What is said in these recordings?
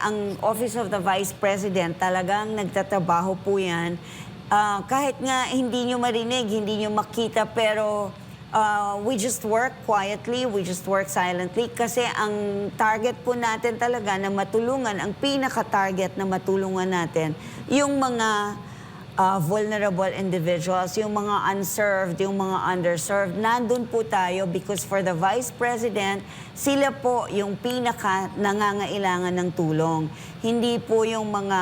ang Office of the Vice President talagang nagtatrabaho po yan. Kahit nga hindi nyo marinig, hindi nyo makita, pero we just work quietly, we just work silently kasi ang target po natin talaga na matulungan, ang pinaka-target na matulungan natin, yung mga vulnerable individuals, yung mga unserved, yung mga underserved, nandun po tayo because for the Vice President, sila po yung pinaka nangangailangan ng tulong. Hindi po yung mga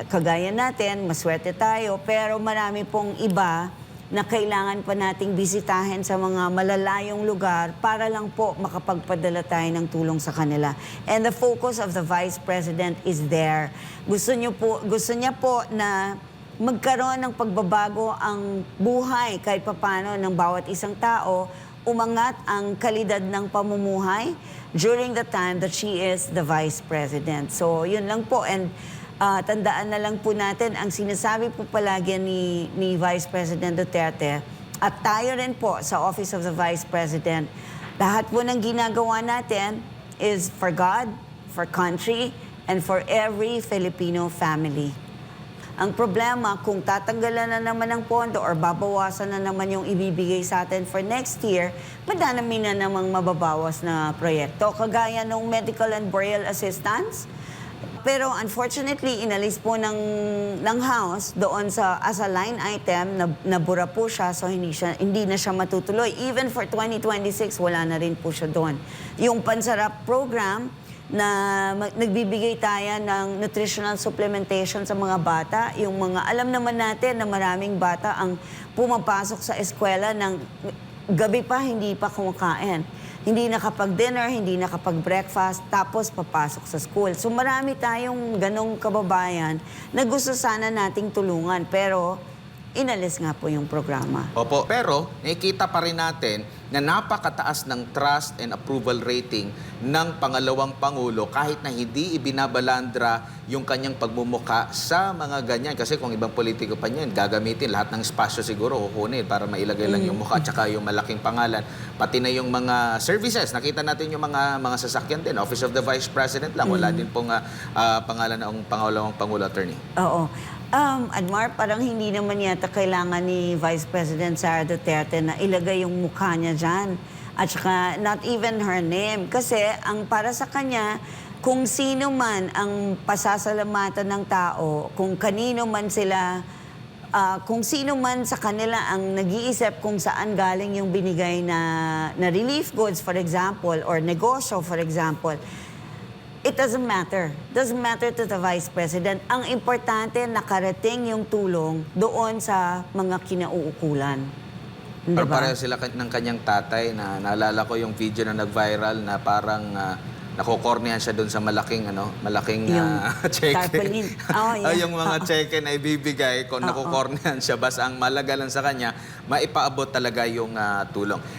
kagaya natin, maswerte tayo, pero marami pong iba na kailangan pa nating bisitahin sa mga malalayong lugar para lang po makapagpadala tayo ng tulong sa kanila. And the focus of the Vice President is there. Gusto niya po na magkaroon ng pagbabago ang buhay kahit papano ng bawat isang tao, umangat ang kalidad ng pamumuhay during the time that she is the Vice President. So, yun lang po. And tandaan na lang po natin, ang sinasabi po palagi ni Vice President Duterte, at tayo rin po sa Office of the Vice President, lahat po ng ginagawa natin is for God, for country, and for every Filipino family. Ang problema, kung tatanggalan na naman ng pondo or babawasan na naman yung ibibigay sa atin for next year, madami na namang mababawas na proyekto, kagaya ng medical and burial assistance. Pero unfortunately, inalis po ng House doon as a line item, nabura po siya, so hindi na siya matutuloy. Even for 2026, wala na rin po siya doon. Yung Pansarap program, na nagbibigay tayo ng nutritional supplementation sa mga bata. Yung mga, alam naman natin na maraming bata ang pumapasok sa eskwela ng gabi pa, hindi pa kumakain. Hindi nakapag-dinner, hindi nakapag-breakfast, tapos papasok sa school. So marami tayong ganong kababayan na gusto sana nating tulungan, pero inalis nga po yung programa. Opo, pero nakikita pa rin natin na napakataas ng trust and approval rating ng pangalawang Pangulo kahit na hindi ibinabalandra yung kanyang pagmumuka sa mga ganyan. Kasi kung ibang politiko pa niyan, gagamitin lahat ng espasyo siguro, kukunin para mailagay lang yung mukha at saka yung malaking pangalan. Pati na yung mga services. Nakita natin yung mga sasakyan din. Office of the Vice President lang. Wala din pong pangalan ng pangalawang Pangulo, Attorney. Oo. Admar, parang hindi naman yata kailangan ni Vice President Sara Duterte na ilagay yung mukha niya dyan. At saka, not even her name. Kasi, ang para sa kanya, kung sino man ang pasasalamatan ng tao, kung kanino man sila, kung sino man sa kanila ang nag-iisip kung saan galing yung binigay na relief goods, for example, or negosyo, for example, it doesn't matter. Doesn't matter to the Vice President. Ang importante, nakarating yung tulong doon sa mga kinauukulan. Pero pareho sila ng kanyang tatay na naalala ko yung video na nag-viral na parang nakokornehan siya doon sa malaking cheque. Yung mga cheque na ibibigay kung nakokornehan siya. Basta ang malaga lang sa kanya, maipaabot talaga yung tulong.